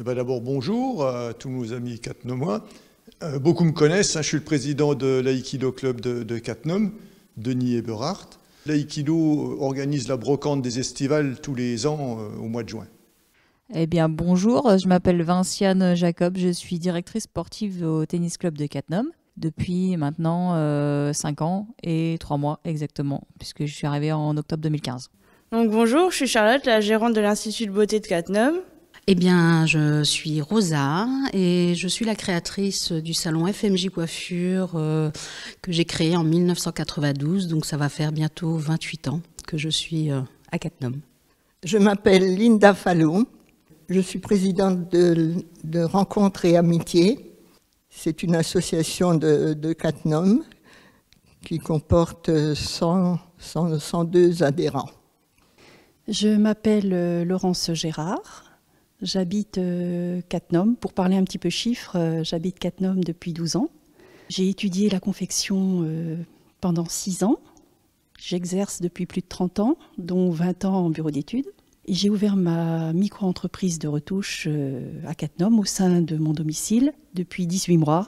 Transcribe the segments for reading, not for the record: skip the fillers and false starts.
Eh ben d'abord, bonjour à tous nos amis catnomois. Beaucoup me connaissent, je suis le président de l'Aïkido Club de Cattenom, Denis Eberhardt. L'Aïkido organise la brocante des estivales tous les ans au mois de juin. Eh bien, bonjour, je m'appelle Vinciane Jacob, je suis directrice sportive au tennis club de Cattenom depuis maintenant 5 ans et 3 mois exactement, puisque je suis arrivée en octobre 2015. Donc bonjour, je suis Charlotte, la gérante de l'Institut de beauté de Cattenom. Eh bien, je suis Rosa et je suis la créatrice du salon FMJ Coiffure que j'ai créé en 1992, donc ça va faire bientôt 28 ans que je suis à Cattenom. Je m'appelle Linda Fallon, je suis présidente de Rencontres et Amitié. C'est une association de Cattenom qui comporte 102 adhérents. Je m'appelle Laurence Gérard. J'habite Cattenom. Pour parler un petit peu chiffres, j'habite Cattenom depuis 12 ans. J'ai étudié la confection pendant 6 ans. J'exerce depuis plus de 30 ans, dont 20 ans en bureau d'études. Et j'ai ouvert ma micro-entreprise de retouche à Cattenom au sein de mon domicile depuis 18 mois.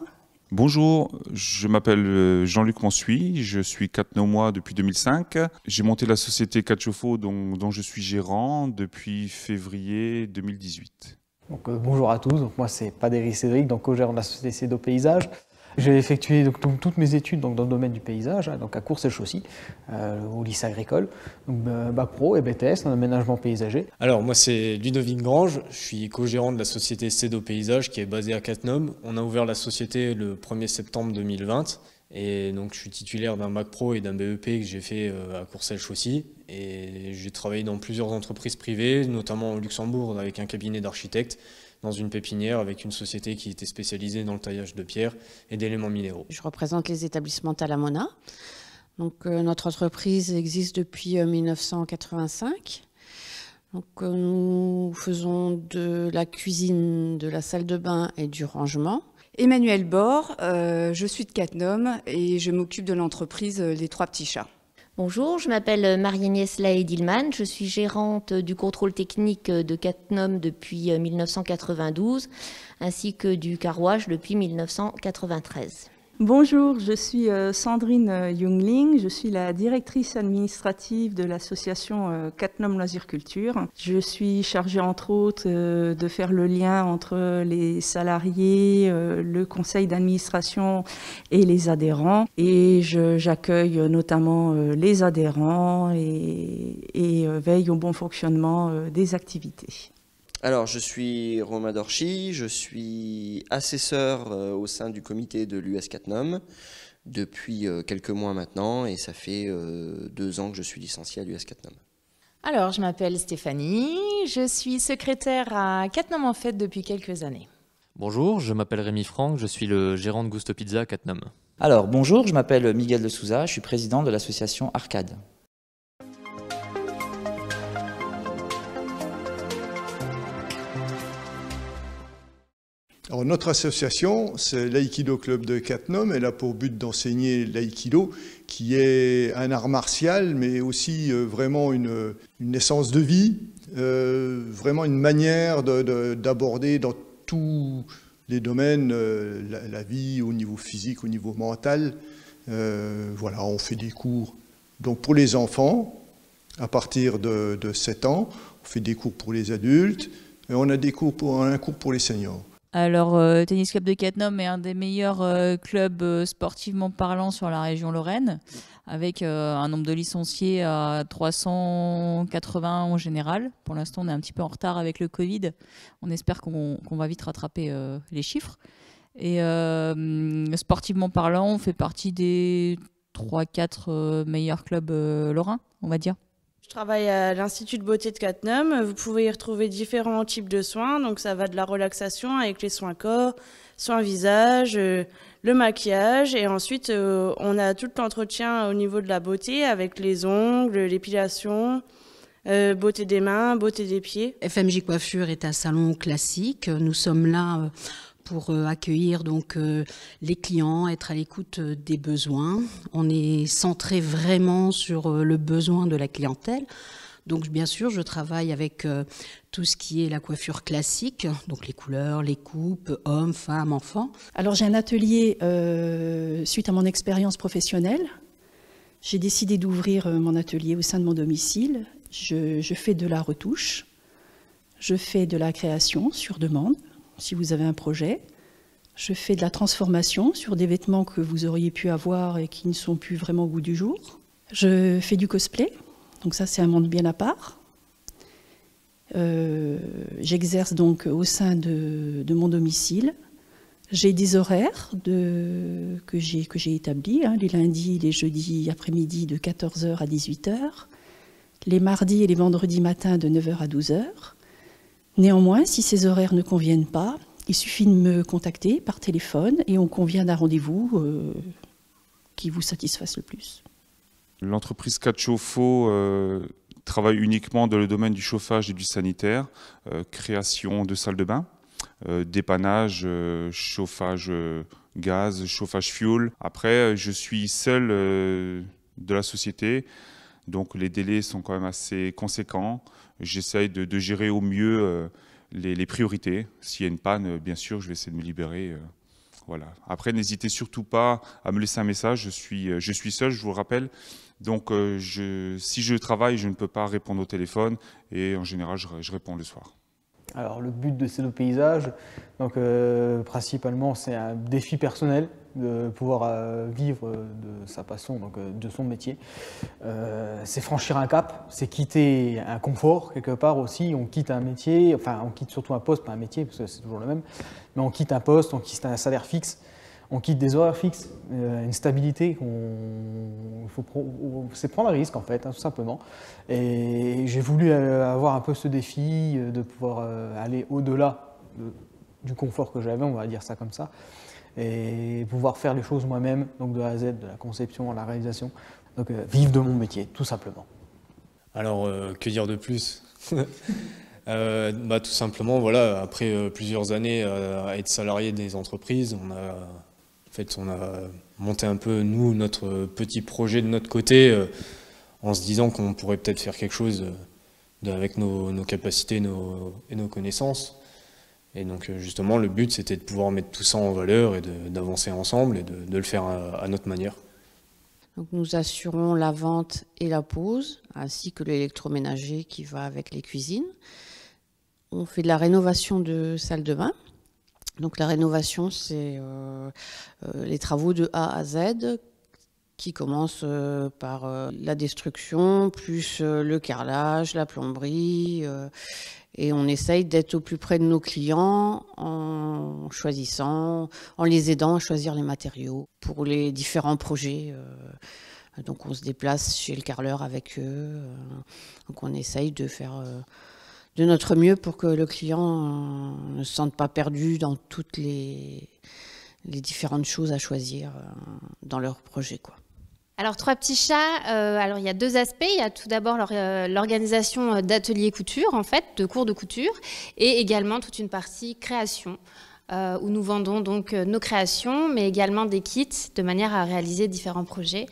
Bonjour, je m'appelle Jean-Luc Mansuy, je suis cattenomois depuis 2005. J'ai monté la société Catchofo dont je suis gérant depuis février 2018. Bonjour à tous, moi c'est Paderi Cédric, co-gérant de la société Cédo Paysage. J'ai effectué toutes mes études dans le domaine du paysage, à Courcelles-Chaussy, au lycée agricole, Bac Pro et BTS en aménagement paysager. Alors moi c'est Ludovine Grange, je suis co-gérant de la société Cédo Paysage qui est basée à Cattenom. On a ouvert la société le 1er septembre 2020 et donc je suis titulaire d'un Bac Pro et d'un BEP que j'ai fait à Courcelles-Chaussy. Et j'ai travaillé dans plusieurs entreprises privées, notamment au Luxembourg avec un cabinet d'architectes, dans une pépinière avec une société qui était spécialisée dans le taillage de pierre et d'éléments minéraux. Je représente les établissements Talamona. Notre entreprise existe depuis 1985. Nous faisons de la cuisine, de la salle de bain et du rangement. Emmanuelle Bord, je suis de Cattenom et je m'occupe de l'entreprise Les Trois Petits Chats. Bonjour, je m'appelle Marie-Agnès Laë-Dillman, je suis gérante du contrôle technique de Cattenom depuis 1992 ainsi que du carouage depuis 1993. Bonjour, je suis Sandrine Jungling, je suis la directrice administrative de l'association Cattenom Loisirs Culture. Je suis chargée entre autres de faire le lien entre les salariés, le conseil d'administration et les adhérents. Et j'accueille notamment les adhérents et veille au bon fonctionnement des activités. Alors, je suis Romain Dorchy, je suis assesseur au sein du comité de l'US Cattenom depuis quelques mois maintenant et ça fait 2 ans que je suis licencié à l'US Cattenom. Alors, je m'appelle Stéphanie, je suis secrétaire à Cattenom en Fête depuis quelques années. Bonjour, je m'appelle Rémi Franck, je suis le gérant de Gusto Pizza à Cattenom. Alors, bonjour, je m'appelle Miguel de Souza, je suis président de l'association Arcade. Alors, notre association, c'est l'Aïkido Club de Cattenom. Elle a pour but d'enseigner l'Aïkido, qui est un art martial, mais aussi vraiment une essence de vie, vraiment une manière d'aborder dans tous les domaines la vie au niveau physique, au niveau mental. Voilà, on fait des cours donc, pour les enfants à partir de 7 ans. On fait des cours pour les adultes et on a un cours pour les seniors. Alors, Tennis Club de Cattenom est un des meilleurs clubs sportivement parlant sur la région Lorraine, avec un nombre de licenciés à 380 en général. Pour l'instant, on est un petit peu en retard avec le Covid. On espère qu'on va vite rattraper les chiffres. Et sportivement parlant, on fait partie des 3-4 meilleurs clubs lorrains, on va dire. Je travaille à l'Institut de beauté de Cattenom. Vous pouvez y retrouver différents types de soins. Donc ça va de la relaxation avec les soins corps, soins visage, le maquillage. Et ensuite, on a tout l'entretien au niveau de la beauté avec les ongles, l'épilation, beauté des mains, beauté des pieds. FMJ Coiffure est un salon classique. Nous sommes là pour accueillir les clients, être à l'écoute des besoins. On est centré vraiment sur le besoin de la clientèle. Donc bien sûr, je travaille avec tout ce qui est la coiffure classique, donc les couleurs, les coupes, hommes, femmes, enfants. Alors j'ai un atelier suite à mon expérience professionnelle. J'ai décidé d'ouvrir mon atelier au sein de mon domicile. Je fais de la retouche, je fais de la création sur demande, si vous avez un projet. Je fais de la transformation sur des vêtements que vous auriez pu avoir et qui ne sont plus vraiment au goût du jour. Je fais du cosplay, donc ça c'est un monde bien à part. J'exerce donc au sein de mon domicile. J'ai des horaires que j'ai établis, les lundis et les jeudis après-midi de 14h à 18h, les mardis et les vendredis matins de 9h à 12h. Néanmoins, si ces horaires ne conviennent pas, il suffit de me contacter par téléphone et on convient d'un rendez-vous qui vous satisfasse le plus. L'entreprise Cachofo travaille uniquement dans le domaine du chauffage et du sanitaire, création de salles de bain, dépannage, chauffage gaz, chauffage fuel. Après, je suis seul de la société, donc les délais sont quand même assez conséquents. J'essaye de gérer au mieux les priorités. S'il y a une panne, bien sûr, je vais essayer de me libérer. Voilà. Après, n'hésitez surtout pas à me laisser un message. Je suis seul, je vous le rappelle. Donc, si je travaille, je ne peux pas répondre au téléphone. Et en général, je réponds le soir. Alors, le but de CEDO Paysage, donc, principalement, c'est un défi personnel de pouvoir vivre de sa passion, donc de son métier. C'est franchir un cap, c'est quitter un confort quelque part aussi. On quitte un métier, enfin on quitte surtout un poste, pas un métier parce que c'est toujours le même, mais on quitte un poste, on quitte un salaire fixe, on quitte des horaires fixes, une stabilité. C'est prendre un risque en fait, tout simplement. Et j'ai voulu avoir un peu ce défi de pouvoir aller au-delà du confort que j'avais, on va dire ça comme ça, et pouvoir faire les choses moi-même, donc de A à Z, de la conception à la réalisation. Donc vivre de mon métier, tout simplement. Alors, que dire de plus? Tout simplement, voilà, après plusieurs années à être salarié des entreprises, on a monté un peu, nous, notre petit projet de notre côté, en se disant qu'on pourrait peut-être faire quelque chose avec nos capacités et nos connaissances. Et donc justement, le but, c'était de pouvoir mettre tout ça en valeur et d'avancer ensemble et de le faire à notre manière. Donc, nous assurons la vente et la pose, ainsi que l'électroménager qui va avec les cuisines. On fait de la rénovation de salles de bain. Donc la rénovation, c'est les travaux de A à Z qui commencent par la destruction, plus le carrelage, la plomberie. Et on essaye d'être au plus près de nos clients en les aidant à choisir les matériaux pour les différents projets. Donc on se déplace chez le carreleur avec eux. Donc on essaye de faire de notre mieux pour que le client ne se sente pas perdu dans toutes les différentes choses à choisir dans leur projet, quoi. Alors, Trois Petits Chats, alors il y a deux aspects. Il y a tout d'abord l'organisation d'ateliers couture, en fait, de cours de couture, et également toute une partie création, où nous vendons donc nos créations, mais également des kits, de manière à réaliser différents projets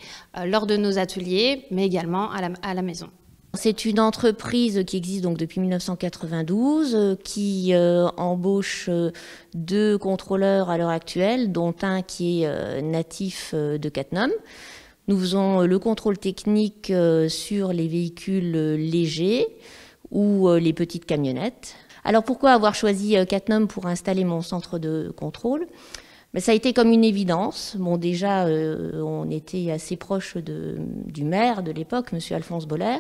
lors de nos ateliers, mais également à la maison. C'est une entreprise qui existe donc depuis 1992, qui embauche 2 contrôleurs à l'heure actuelle, dont un qui est natif de Cattenom. Nous faisons le contrôle technique sur les véhicules légers ou les petites camionnettes. Alors pourquoi avoir choisi Cattenom pour installer mon centre de contrôle? Ça a été comme une évidence. Bon, déjà, on était assez proche du maire de l'époque, M. Alphonse Boller.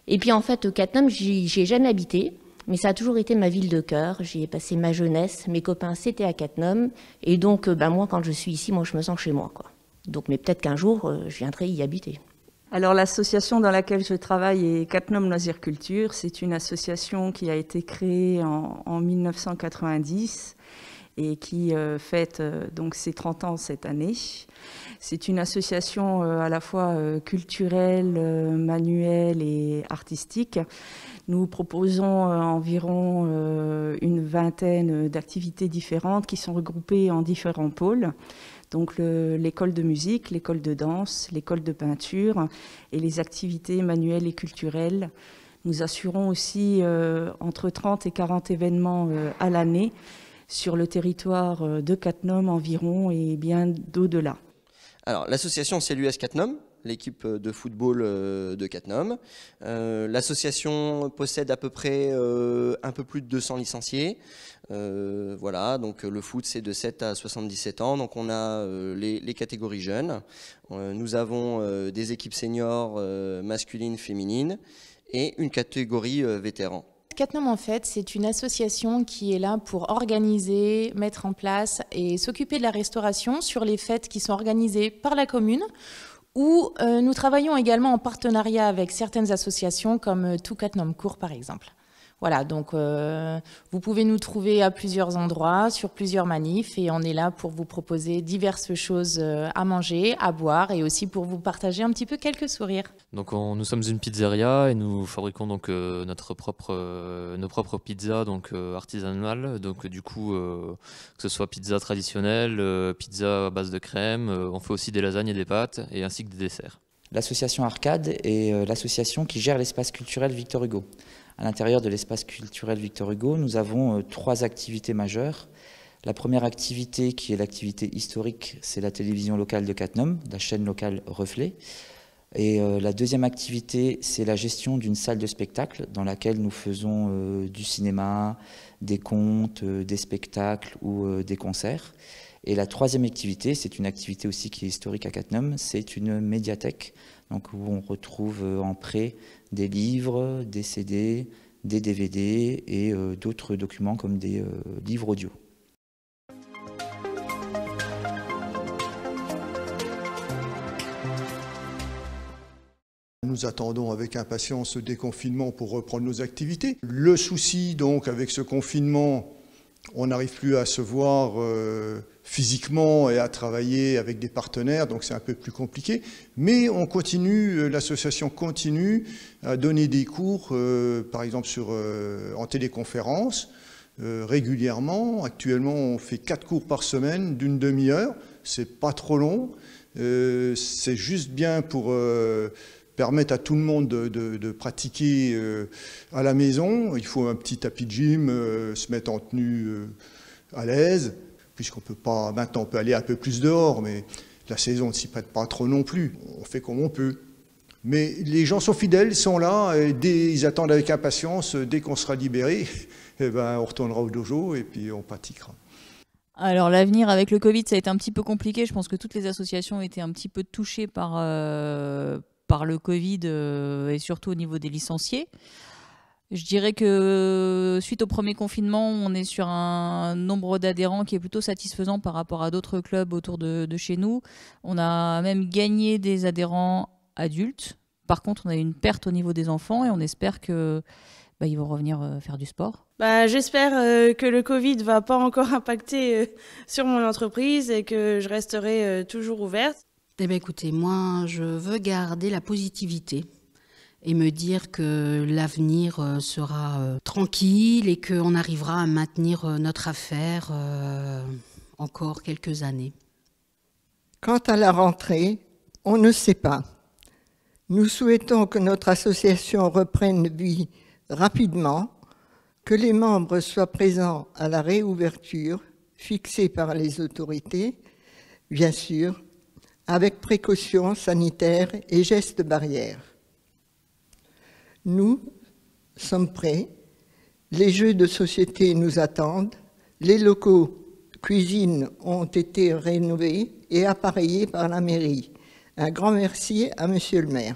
Et puis en fait, Cattenom, j'y ai jamais habité, mais ça a toujours été ma ville de cœur. J'y ai passé ma jeunesse. Mes copains, c'était à Cattenom. Et donc, moi, quand je suis ici, moi, je me sens chez moi, quoi. Donc, mais peut-être qu'un jour, je viendrai y habiter. Alors, l'association dans laquelle je travaille est Cattenom Loisirs Culture. C'est une association qui a été créée en 1990 et qui fête donc ses 30 ans cette année. C'est une association à la fois culturelle, manuelle et artistique. Nous proposons environ une vingtaine d'activités différentes qui sont regroupées en différents pôles. Donc l'école de musique, l'école de danse, l'école de peinture et les activités manuelles et culturelles. Nous assurons aussi entre 30 et 40 événements à l'année sur le territoire de Cattenom environ et bien d'au-delà. Alors, l'association, c'est l'US Cattenom, l'équipe de football de Cattenom. L'association possède à peu près un peu plus de 200 licenciés. Voilà, donc le foot, c'est de 7 à 77 ans. Donc on a les catégories jeunes. Nous avons des équipes seniors masculines, féminines et une catégorie vétérans. Cattenom, en fait, c'est une association qui est là pour organiser, mettre en place et s'occuper de la restauration sur les fêtes qui sont organisées par la commune, où nous travaillons également en partenariat avec certaines associations comme Tout Cattenom Court, par exemple. Voilà, donc vous pouvez nous trouver à plusieurs endroits, sur plusieurs manifs, et on est là pour vous proposer diverses choses à manger, à boire, et aussi pour vous partager un petit peu quelques sourires. Donc nous sommes une pizzeria et nous fabriquons donc nos propres pizzas donc artisanales. Donc du coup que ce soit pizza traditionnelle, pizza à base de crème, on fait aussi des lasagnes et des pâtes et ainsi que des desserts. L'association Arcade est l'association qui gère l'espace culturel Victor Hugo. À l'intérieur de l'espace culturel Victor Hugo, nous avons 3 activités majeures. La première activité, qui est l'activité historique, c'est la télévision locale de Cattenom, la chaîne locale Reflet. Et la deuxième activité, c'est la gestion d'une salle de spectacle dans laquelle nous faisons du cinéma, des contes, des spectacles ou des concerts. Et la troisième activité, c'est une activité aussi qui est historique à Cattenom, c'est une médiathèque, donc où on retrouve en prêt des livres, des CD, des DVD et d'autres documents comme des livres audio. Nous attendons avec impatience ce déconfinement pour reprendre nos activités. Le souci donc avec ce confinement, on n'arrive plus à se voir physiquement et à travailler avec des partenaires, donc c'est un peu plus compliqué. Mais on continue, l'association continue à donner des cours, par exemple en téléconférence, régulièrement. Actuellement, on fait 4 cours par semaine d'une demi-heure. C'est pas trop long. C'est juste bien pour permettre à tout le monde de pratiquer à la maison. Il faut un petit tapis de gym, se mettre en tenue à l'aise, puisqu'on peut pas, maintenant on peut aller un peu plus dehors, mais la saison ne s'y prête pas trop non plus. On fait comme on peut. Mais les gens sont fidèles, ils sont là, et ils attendent avec impatience, dès qu'on sera libéré, eh ben, on retournera au dojo et puis on pratiquera. Alors l'avenir avec le Covid, ça a été un petit peu compliqué. Je pense que toutes les associations ont été un petit peu touchées par le Covid et surtout au niveau des licenciés. Je dirais que suite au premier confinement, on est sur un nombre d'adhérents qui est plutôt satisfaisant par rapport à d'autres clubs autour de chez nous. On a même gagné des adhérents adultes. Par contre, on a eu une perte au niveau des enfants et on espère que ils vont revenir faire du sport. J'espère que le Covid ne va pas encore impacter sur mon entreprise et que je resterai toujours ouverte. Eh bien, écoutez, moi, je veux garder la positivité et me dire que l'avenir sera tranquille et qu'on arrivera à maintenir notre affaire encore quelques années. Quant à la rentrée, on ne sait pas. Nous souhaitons que notre association reprenne vie rapidement, que les membres soient présents à la réouverture fixée par les autorités, bien sûr, avec précautions sanitaires et gestes barrières. Nous sommes prêts, les jeux de société nous attendent, les locaux cuisine ont été rénovés et appareillés par la mairie. Un grand merci à Monsieur le maire.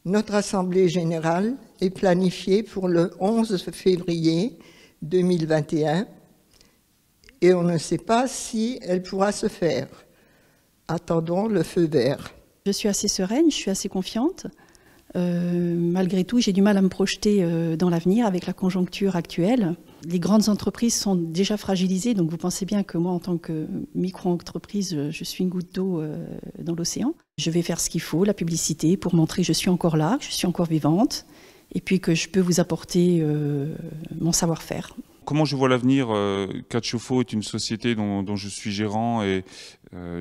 Notre assemblée générale est planifiée pour le 11 février 2021 et on ne sait pas si elle pourra se faire. Attendons le feu vert. Je suis assez sereine, je suis assez confiante. Malgré tout, j'ai du mal à me projeter dans l'avenir avec la conjoncture actuelle. Les grandes entreprises sont déjà fragilisées, donc vous pensez bien que moi, en tant que micro-entreprise, je suis une goutte d'eau dans l'océan. Je vais faire ce qu'il faut, la publicité, pour montrer que je suis encore là, que je suis encore vivante, et puis que je peux vous apporter mon savoir-faire. comment je vois l'avenir, Catchofo est une société dont je suis gérant et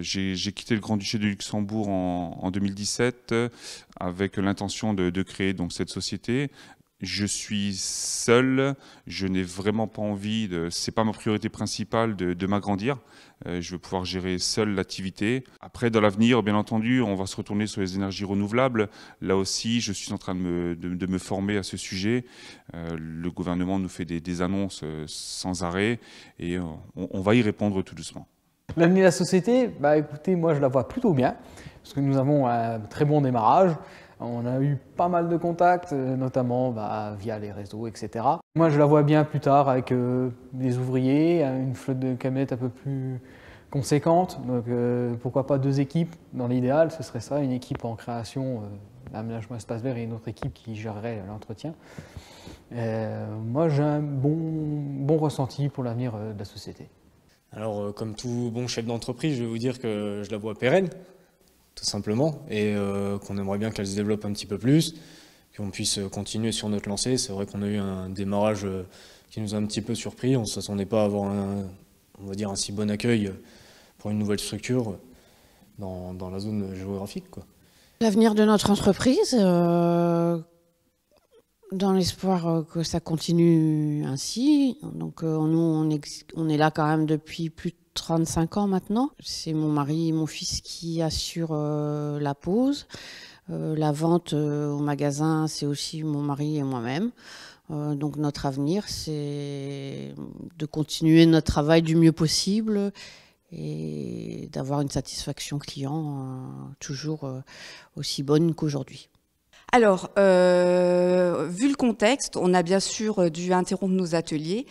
j'ai quitté le Grand-Duché de Luxembourg en 2017 avec l'intention de créer donc cette société. Je suis seul, je n'ai vraiment pas envie, c'est pas ma priorité principale de m'agrandir. Je veux pouvoir gérer seul l'activité. Après, dans l'avenir, bien entendu, on va se retourner sur les énergies renouvelables. Là aussi, je suis en train de me former à ce sujet. Le gouvernement nous fait des annonces sans arrêt et on va y répondre tout doucement. L'avenir de la société, bah écoutez, moi je la vois plutôt bien, parce que nous avons un très bon démarrage. On a eu pas mal de contacts, notamment via les réseaux, etc. Moi, je la vois bien plus tard avec des ouvriers, une flotte de camionnettes un peu plus conséquente. Donc, pourquoi pas 2 équipes? Dans l'idéal, ce serait ça, une équipe en création, l'aménagement espace vert et une autre équipe qui gérerait l'entretien. Moi, j'ai un bon ressenti pour l'avenir de la société. Alors, comme tout bon chef d'entreprise, je vais vous dire que je la vois pérenne, tout simplement, et qu'on aimerait bien qu'elle se développe un petit peu plus, qu'on puisse continuer sur notre lancée. C'est vrai qu'on a eu un démarrage qui nous a un petit peu surpris. On ne s'attendait pas à avoir on va dire un si bon accueil pour une nouvelle structure dans la zone géographique, quoi. L'avenir de notre entreprise, dans l'espoir que ça continue ainsi. Donc nous, on est là quand même depuis plus de 35 ans maintenant. C'est mon mari et mon fils qui assurent la pose. La vente au magasin, c'est aussi mon mari et moi-même. Donc notre avenir, c'est de continuer notre travail du mieux possible et d'avoir une satisfaction client toujours aussi bonne qu'aujourd'hui. Alors, vu le contexte, on a bien sûr dû interrompre nos ateliers.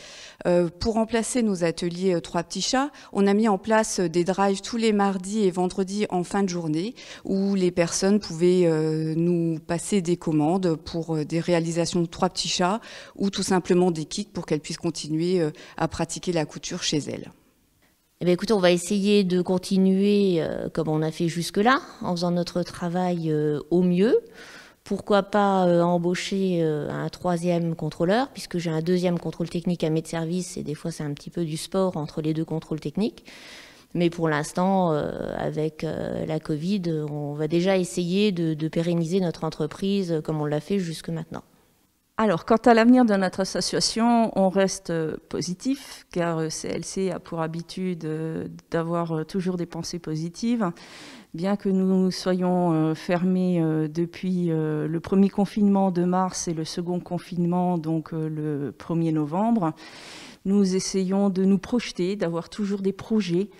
Pour remplacer nos ateliers 3 petits chats, on a mis en place des drives tous les mardis et vendredis en fin de journée où les personnes pouvaient nous passer des commandes pour des réalisations de 3 petits chats ou tout simplement des kits pour qu'elles puissent continuer à pratiquer la couture chez elles. Eh bien, écoutez, on va essayer de continuer comme on a fait jusque-là, en faisant notre travail au mieux. Pourquoi pas embaucher un 3e contrôleur, puisque j'ai un 2e contrôle technique à mes services et des fois c'est un petit peu du sport entre les 2 contrôles techniques. Mais pour l'instant, avec la Covid, on va déjà essayer de pérenniser notre entreprise comme on l'a fait jusque maintenant. Alors, quant à l'avenir de notre association, on reste positif, car CLC a pour habitude d'avoir toujours des pensées positives. Bien que nous soyons fermés depuis le premier confinement de mars et le second confinement, donc le 1er novembre, nous essayons de nous projeter, d'avoir toujours des projets.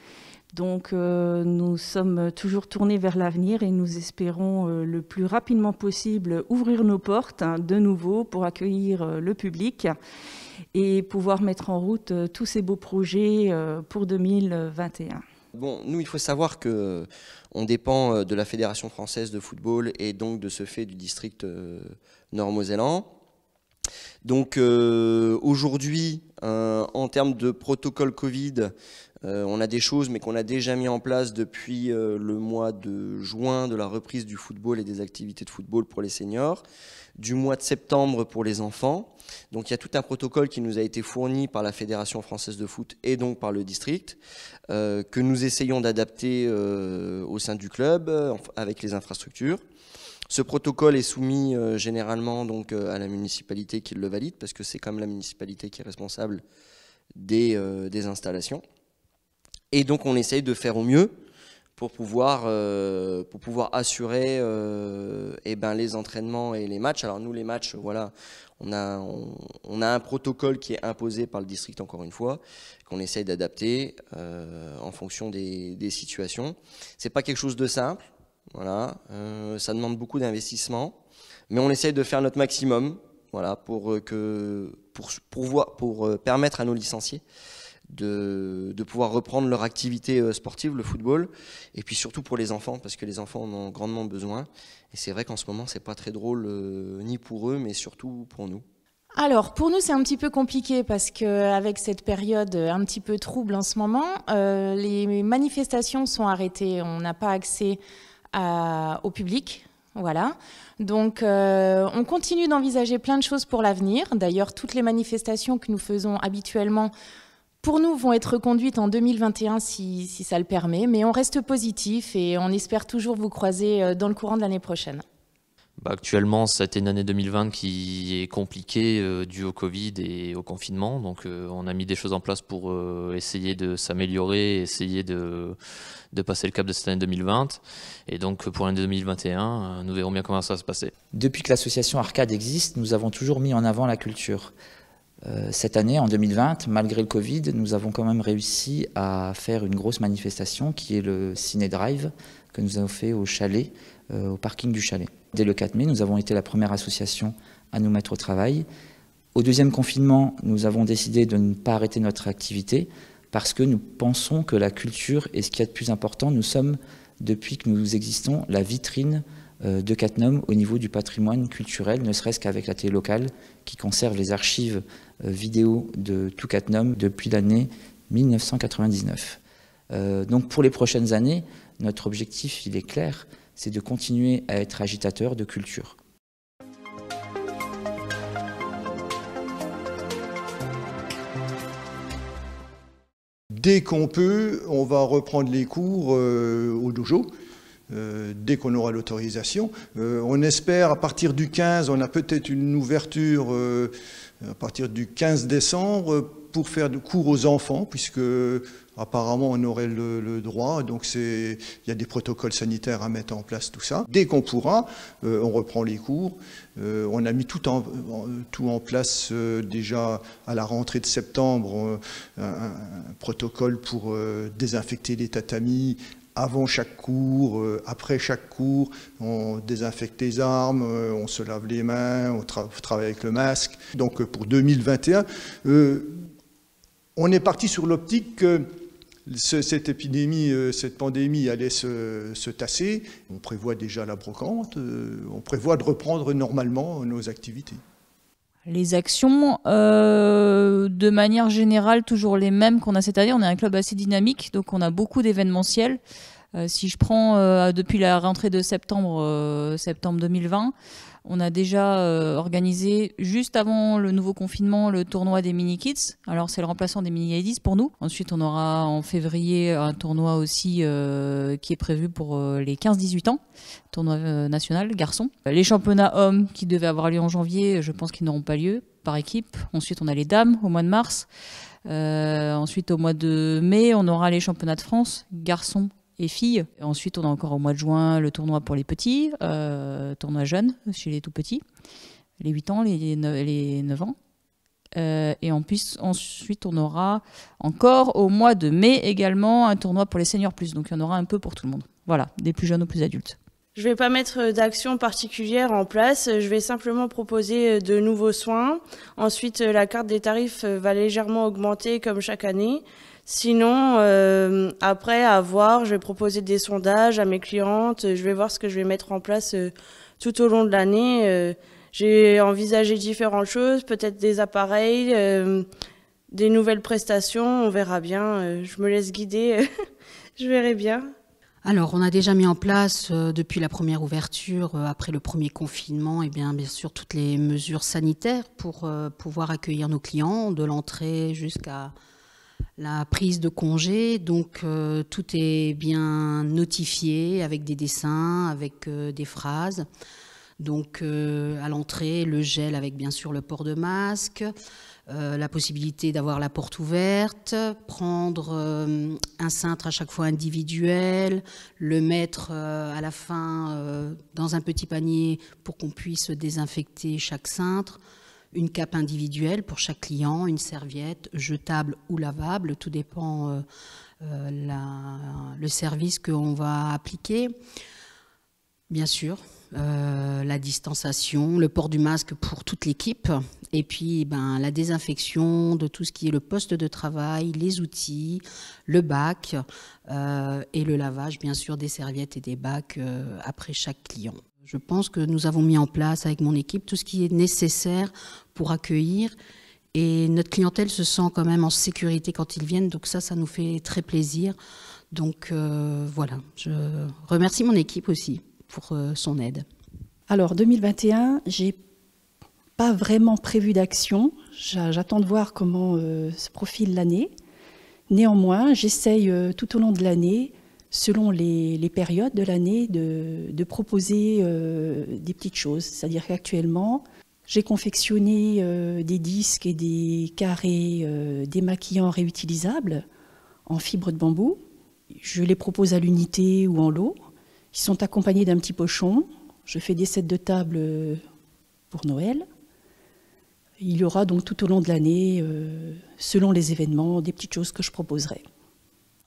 Donc nous sommes toujours tournés vers l'avenir et nous espérons le plus rapidement possible ouvrir nos portes de nouveau pour accueillir le public et pouvoir mettre en route tous ces beaux projets pour 2021. Bon, nous, il faut savoir qu'on dépend de la Fédération française de football et donc de ce fait du district Nord-Mosellan. Donc aujourd'hui, en termes de protocole Covid, on a des choses mais qu'on a déjà mis en place depuis le mois de juin de la reprise du football et des activités de football pour les seniors, du mois de septembre pour les enfants. Donc il y a tout un protocole qui nous a été fourni par la Fédération française de foot et donc par le district, que nous essayons d'adapter au sein du club avec les infrastructures. Ce protocole est soumis généralement donc, à la municipalité qui le valide, parce que c'est quand même la municipalité qui est responsable des installations. Et donc on essaye de faire au mieux pour pouvoir assurer les entraînements et les matchs. Alors nous, les matchs, voilà, on a un protocole qui est imposé par le district, encore une fois, qu'on essaye d'adapter en fonction des situations. C'est pas quelque chose de simple, voilà, ça demande beaucoup d'investissement, mais on essaye de faire notre maximum, voilà, pour permettre à nos licenciés de pouvoir reprendre leur activité sportive, le football, et puis surtout pour les enfants, parce que les enfants en ont grandement besoin. Et c'est vrai qu'en ce moment, c'est pas très drôle, ni pour eux, mais surtout pour nous. Alors, pour nous, c'est un petit peu compliqué parce qu'avec cette période un petit peu trouble en ce moment, les manifestations sont arrêtées. On n'a pas accès au public. Voilà. Donc, on continue d'envisager plein de choses pour l'avenir. D'ailleurs, toutes les manifestations que nous faisons habituellement, pour nous, vont être reconduites en 2021 si ça le permet. Mais on reste positif et on espère toujours vous croiser dans le courant de l'année prochaine. Actuellement, c'était une année 2020 qui est compliquée due au Covid et au confinement. Donc, on a mis des choses en place pour essayer de s'améliorer, essayer de passer le cap de cette année 2020. Et donc, pour l'année 2021, nous verrons bien comment ça va se passer. Depuis que l'association Arcade existe, nous avons toujours mis en avant la culture. Cette année, en 2020, malgré le Covid, nous avons quand même réussi à faire une grosse manifestation qui est le Ciné Drive que nous avons fait au chalet, au parking du chalet. Dès le 4 mai, nous avons été la première association à nous mettre au travail. Au deuxième confinement, nous avons décidé de ne pas arrêter notre activité parce que nous pensons que la culture est ce qu'il y a de plus important. Nous sommes, depuis que nous existons, la vitrine de Cattenom au niveau du patrimoine culturel, ne serait-ce qu'avec la télé locale qui conserve les archives vidéo de tout Cattenom depuis l'année 1999. Donc pour les prochaines années, notre objectif, il est clair, c'est de continuer à être agitateur de culture. Dès qu'on peut, on va reprendre les cours au dojo, dès qu'on aura l'autorisation. On espère, à partir du 15, on a peut-être une ouverture à partir du 15 décembre pour faire de cours aux enfants, puisque apparemment on aurait le droit, donc il y a des protocoles sanitaires à mettre en place, tout ça. Dès qu'on pourra, on reprend les cours. On a mis tout en place déjà à la rentrée de septembre, un protocole pour désinfecter les tatamis avant chaque cours, après chaque cours. On désinfecte les armes, on se lave les mains, on travaille avec le masque. Donc pour 2021, on est parti sur l'optique que cette épidémie, cette pandémie allait se tasser. On prévoit déjà la brocante, on prévoit de reprendre normalement nos activités. Les actions, de manière générale, toujours les mêmes qu'on a cette année. On est un club assez dynamique, donc on a beaucoup d'événementiels. Si je prends depuis la rentrée de septembre 2020, on a déjà organisé, juste avant le nouveau confinement, le tournoi des mini-kids. Alors, c'est le remplaçant des mini-ladies pour nous. Ensuite, on aura en février un tournoi aussi qui est prévu pour les 15-18 ans, tournoi national, garçons. Les championnats hommes qui devaient avoir lieu en janvier, je pense qu'ils n'auront pas lieu par équipe. Ensuite, on a les dames au mois de mars. Ensuite, au mois de mai, on aura les championnats de France, garçons et filles. Et ensuite, on a encore au mois de juin le tournoi pour les petits, tournoi jeunes chez les tout petits, les 8 ans, les 9 ans. Et ensuite, on aura encore au mois de mai également un tournoi pour les seniors plus. Donc, il y en aura un peu pour tout le monde. Voilà, des plus jeunes aux plus adultes. Je ne vais pas mettre d'action particulière en place, je vais simplement proposer de nouveaux soins. Ensuite, la carte des tarifs va légèrement augmenter comme chaque année. Sinon, après, à voir, je vais proposer des sondages à mes clientes, je vais voir ce que je vais mettre en place tout au long de l'année. J'ai envisagé différentes choses, peut-être des appareils, des nouvelles prestations, on verra bien. Je me laisse guider, je verrai bien. Alors, on a déjà mis en place, depuis la première ouverture, après le premier confinement, et bien sûr toutes les mesures sanitaires pour pouvoir accueillir nos clients, de l'entrée jusqu'à la prise de congé. Donc, tout est bien notifié avec des dessins, avec des phrases. Donc, à l'entrée, le gel avec bien sûr le port de masque, la possibilité d'avoir la porte ouverte, prendre un cintre à chaque fois individuel, le mettre à la fin dans un petit panier pour qu'on puisse désinfecter chaque cintre, une cape individuelle pour chaque client, une serviette jetable ou lavable, tout dépend le service qu'on va appliquer. Bien sûr, la distanciation, le port du masque pour toute l'équipe, et puis la désinfection de tout ce qui est le poste de travail, les outils, le bac et le lavage bien sûr des serviettes et des bacs après chaque client. Je pense que nous avons mis en place avec mon équipe tout ce qui est nécessaire pour accueillir, et notre clientèle se sent quand même en sécurité quand ils viennent, donc ça nous fait très plaisir. Donc voilà, je remercie mon équipe aussi pour son aide. Alors 2021, j'ai pas vraiment prévu d'action. J'attends de voir comment se profile l'année. Néanmoins, j'essaye tout au long de l'année, selon les périodes de l'année, de proposer des petites choses. C'est-à-dire qu'actuellement, j'ai confectionné des disques et des carrés démaquillants réutilisables en fibre de bambou. Je les propose à l'unité ou en lot. Ils sont accompagnés d'un petit pochon. Je fais des sets de table pour Noël. Il y aura donc tout au long de l'année, selon les événements, des petites choses que je proposerai.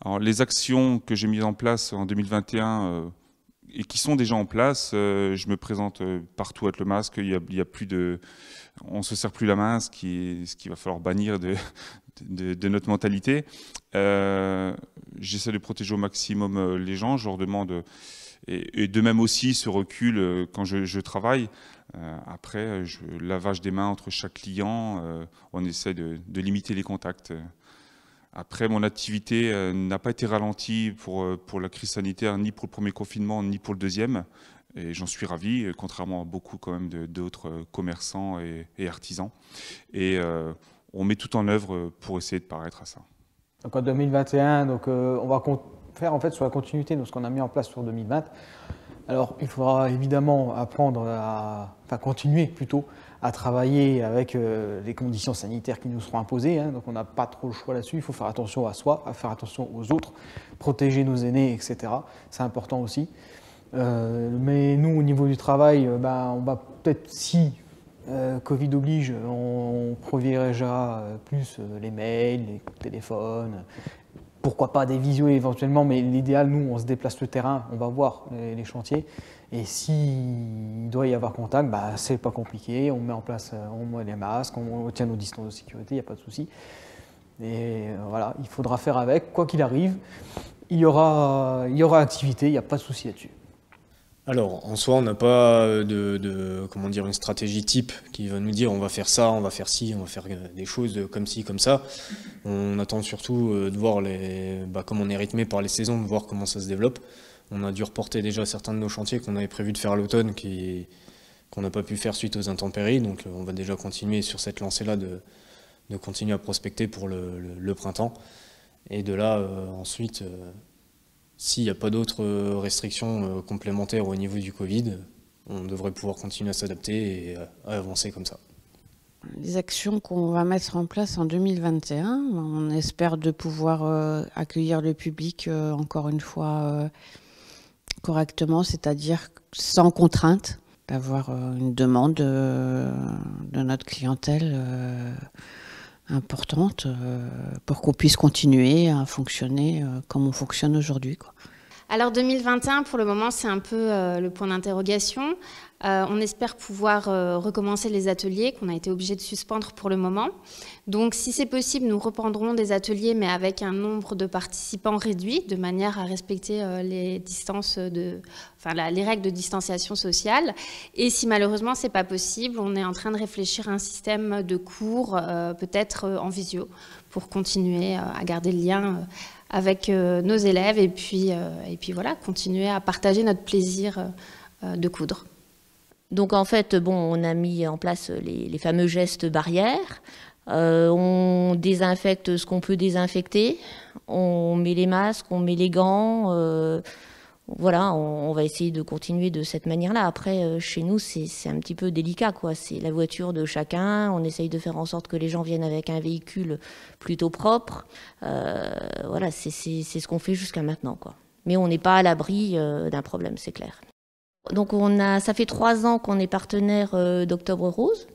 Alors, les actions que j'ai mises en place en 2021 et qui sont déjà en place, je me présente partout avec le masque. Il y a plus de, on se serre plus la main, ce qu'il va falloir bannir de notre mentalité. J'essaie de protéger au maximum les gens. Je leur demande, et de même aussi ce recul quand je travaille. Après, lavage des mains entre chaque client, on essaie de limiter les contacts. Après, mon activité n'a pas été ralentie pour la crise sanitaire, ni pour le premier confinement, ni pour le deuxième. Et j'en suis ravi, contrairement à beaucoup quand même d'autres commerçants et artisans. Et on met tout en œuvre pour essayer de paraître à ça. Donc en 2021, on va faire en fait sur la continuité de ce qu'on a mis en place sur 2020. Alors il faudra évidemment continuer plutôt à travailler avec les conditions sanitaires qui nous seront imposées. Donc on n'a pas trop le choix là-dessus. Il faut faire attention à soi, à faire attention aux autres, protéger nos aînés, etc. C'est important aussi. Mais nous, au niveau du travail, on va peut-être, si Covid oblige, on privilégiera plus les mails, les téléphones, pourquoi pas des visios éventuellement, mais l'idéal, nous, on se déplace sur le terrain, on va voir les chantiers. Et s'il doit y avoir contact, c'est pas compliqué, on met en place, on met les masques, on tient nos distances de sécurité, il n'y a pas de souci. Et voilà, il faudra faire avec, quoi qu'il arrive, il y aura activité, il n'y a pas de souci là-dessus. Alors, en soi, on n'a pas une stratégie type qui va nous dire on va faire ça, on va faire ci, on va faire des choses comme ci, comme ça. On attend surtout de voir, comme on est rythmé par les saisons, de voir comment ça se développe. On a dû reporter déjà certains de nos chantiers qu'on avait prévu de faire à l'automne, qu'on n'a pas pu faire suite aux intempéries. Donc, on va déjà continuer sur cette lancée-là de continuer à prospecter pour le printemps. Et de là, ensuite... s'il n'y a pas d'autres restrictions complémentaires au niveau du Covid, on devrait pouvoir continuer à s'adapter et à avancer comme ça. Les actions qu'on va mettre en place en 2021, on espère de pouvoir accueillir le public encore une fois correctement, c'est-à-dire sans contrainte, d'avoir une demande de notre clientèle importante pour qu'on puisse continuer à fonctionner comme on fonctionne aujourd'hui, quoi. Alors 2021, pour le moment, c'est un peu le point d'interrogation. On espère pouvoir recommencer les ateliers qu'on a été obligé de suspendre pour le moment. Donc si c'est possible, nous reprendrons des ateliers, mais avec un nombre de participants réduit, de manière à respecter les règles de distanciation sociale. Et si malheureusement c'est pas possible, on est en train de réfléchir à un système de cours, peut-être en visio, pour continuer à garder le lien avec nos élèves et puis voilà, continuer à partager notre plaisir de coudre. Donc en fait, on a mis en place les fameux gestes barrières. On désinfecte ce qu'on peut désinfecter. On met les masques, on met les gants. Voilà, on va essayer de continuer de cette manière-là. Après, chez nous, c'est un petit peu délicat, quoi. C'est la voiture de chacun. On essaye de faire en sorte que les gens viennent avec un véhicule plutôt propre. Voilà, c'est ce qu'on fait jusqu'à maintenant, quoi. Mais on n'est pas à l'abri d'un problème, c'est clair. Donc ça fait 3 ans qu'on est partenaire d'Octobre Rose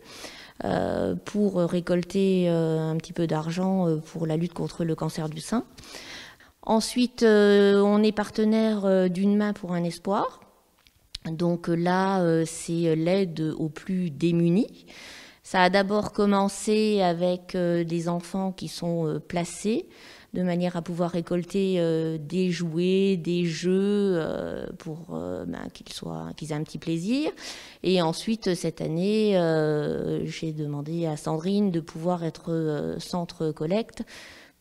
pour récolter un petit peu d'argent pour la lutte contre le cancer du sein. Ensuite, on est partenaire d'Une main pour un espoir. Donc là, c'est l'aide aux plus démunis. Ça a d'abord commencé avec des enfants qui sont placés, de manière à pouvoir récolter des jouets, des jeux pour qu'ils aient un petit plaisir. Et ensuite, cette année, j'ai demandé à Sandrine de pouvoir être centre collecte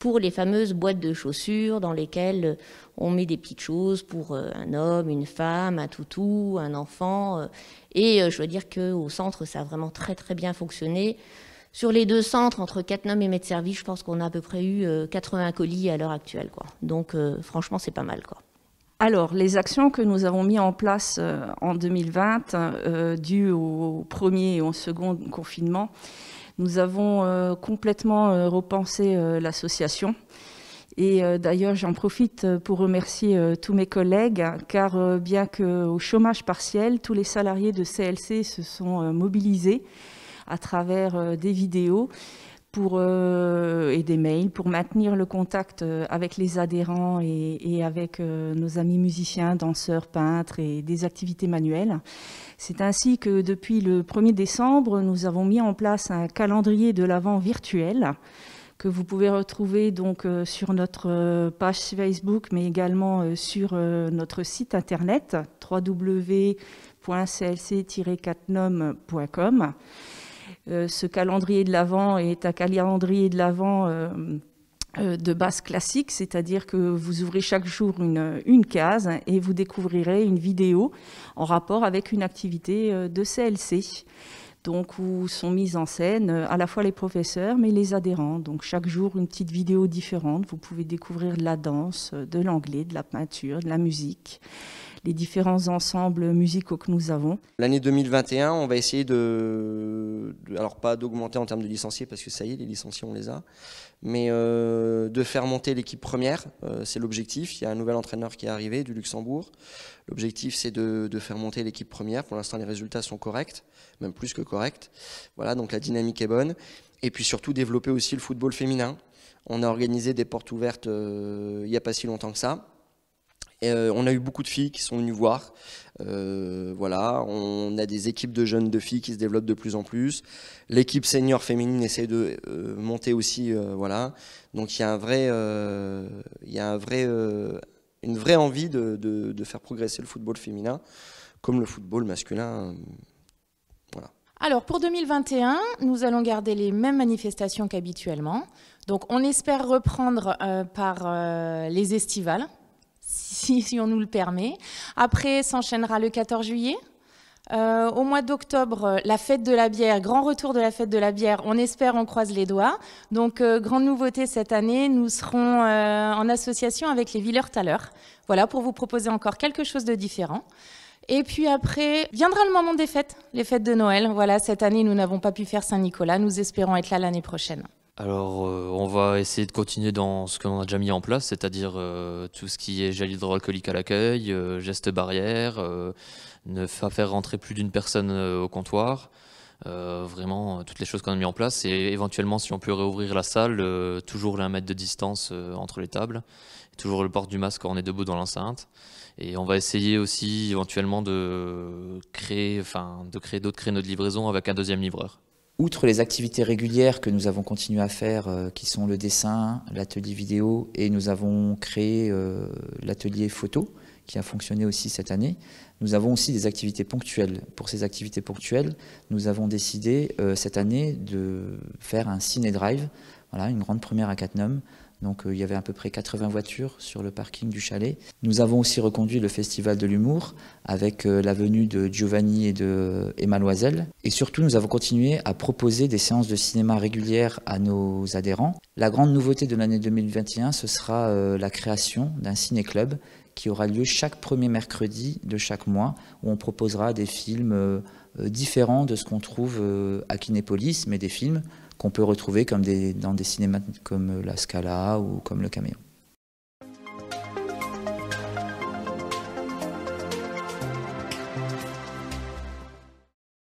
pour les fameuses boîtes de chaussures dans lesquelles on met des petites choses pour un homme, une femme, un toutou, un enfant. Et je dois dire qu'au centre, ça a vraiment très très bien fonctionné. Sur les 2 centres, entre Cattenom et Medservice, je pense qu'on a à peu près eu 80 colis à l'heure actuelle, quoi. Donc franchement, c'est pas mal, quoi. Alors, les actions que nous avons mises en place en 2020, dues au premier et au second confinement, nous avons complètement repensé l'association. Et d'ailleurs, j'en profite pour remercier tous mes collègues, car bien qu'au chômage partiel, tous les salariés de CLC se sont mobilisés à travers des vidéos et des mails pour maintenir le contact avec les adhérents et avec nos amis musiciens, danseurs, peintres et des activités manuelles. C'est ainsi que depuis le 1er décembre, nous avons mis en place un calendrier de l'Avent virtuel que vous pouvez retrouver donc sur notre page Facebook, mais également sur notre site internet www.clc-cattenom.com. Ce calendrier de l'Avent est un calendrier de l'Avent de base classique, c'est-à-dire que vous ouvrez chaque jour une case et vous découvrirez une vidéo en rapport avec une activité de CLC. Donc, où sont mises en scène à la fois les professeurs, mais les adhérents. Donc, chaque jour, une petite vidéo différente. Vous pouvez découvrir de la danse, de l'anglais, de la peinture, de la musique, les différents ensembles musicaux que nous avons. L'année 2021, on va essayer alors pas d'augmenter en termes de licenciés, parce que ça y est, les licenciés, on les a, mais de faire monter l'équipe première, c'est l'objectif. Il y a un nouvel entraîneur qui est arrivé du Luxembourg. L'objectif, c'est de faire monter l'équipe première. Pour l'instant, les résultats sont corrects, même plus que corrects. Voilà, donc la dynamique est bonne. Et puis surtout, développer aussi le football féminin. On a organisé des portes ouvertes il n'y a pas si longtemps que ça. Et on a eu beaucoup de filles qui sont venues voir. Voilà, on a des équipes de jeunes de filles qui se développent de plus en plus. L'équipe senior féminine essaie de monter aussi. Voilà. Donc il y a une vraie envie de faire progresser le football féminin comme le football masculin. Voilà. Alors pour 2021, nous allons garder les mêmes manifestations qu'habituellement. Donc on espère reprendre par les estivales, si on nous le permet. Après s'enchaînera le 14 juillet. Au mois d'octobre, la fête de la bière, grand retour de la fête de la bière, on espère, on croise les doigts. Donc, grande nouveauté cette année, nous serons en association avec les Villers-Thaler, voilà, pour vous proposer encore quelque chose de différent. Et puis après, viendra le moment des fêtes, les fêtes de Noël. Voilà, cette année, nous n'avons pas pu faire Saint-Nicolas, nous espérons être là l'année prochaine. Alors, on va essayer de continuer dans ce qu'on a déjà mis en place, c'est-à-dire tout ce qui est gel hydroalcoolique à l'accueil, gestes barrières, ne pas faire rentrer plus d'une personne au comptoir, vraiment toutes les choses qu'on a mis en place. Et éventuellement, si on peut réouvrir la salle, toujours les 1 mètre de distance entre les tables, toujours le port du masque quand on est debout dans l'enceinte. Et on va essayer aussi éventuellement de créer d'autres créneaux de livraison avec un 2e livreur. Outre les activités régulières que nous avons continué à faire, qui sont le dessin, l'atelier vidéo, et nous avons créé l'atelier photo, qui a fonctionné aussi cette année, nous avons aussi des activités ponctuelles. Pour ces activités ponctuelles, nous avons décidé cette année de faire un ciné-drive, voilà, une grande première à Cattenom. Donc il y avait à peu près 80 voitures sur le parking du chalet. Nous avons aussi reconduit le festival de l'humour avec la venue de Giovanni et de Emma Loisel. Et surtout, nous avons continué à proposer des séances de cinéma régulières à nos adhérents. La grande nouveauté de l'année 2021, ce sera la création d'un ciné-club qui aura lieu chaque premier mercredi de chaque mois, où on proposera des films différents de ce qu'on trouve à Kinépolis, mais des films qu'on peut retrouver dans des cinémas comme la Scala ou comme le Caméo.